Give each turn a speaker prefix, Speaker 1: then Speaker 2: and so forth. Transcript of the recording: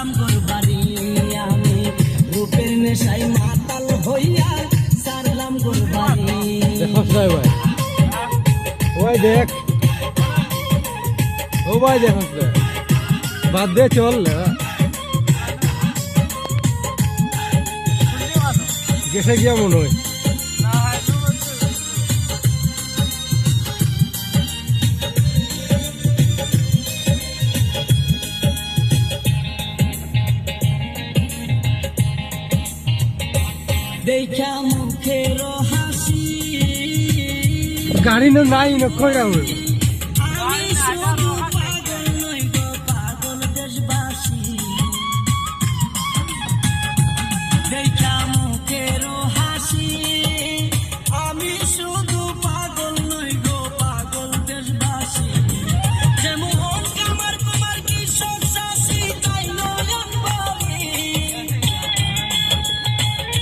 Speaker 1: সারলাম গোরবাড়ি আমি রূপের নেশায় মাতাল হইয়া সারলাম গোরবাড়ি।
Speaker 2: ওই দেখ ও ভাই দেখ বাদ দে চল গেছে গিয়া মনে হয়
Speaker 1: দেখা মুখের হাসি
Speaker 2: গাড়ি নাই না কই রাখবে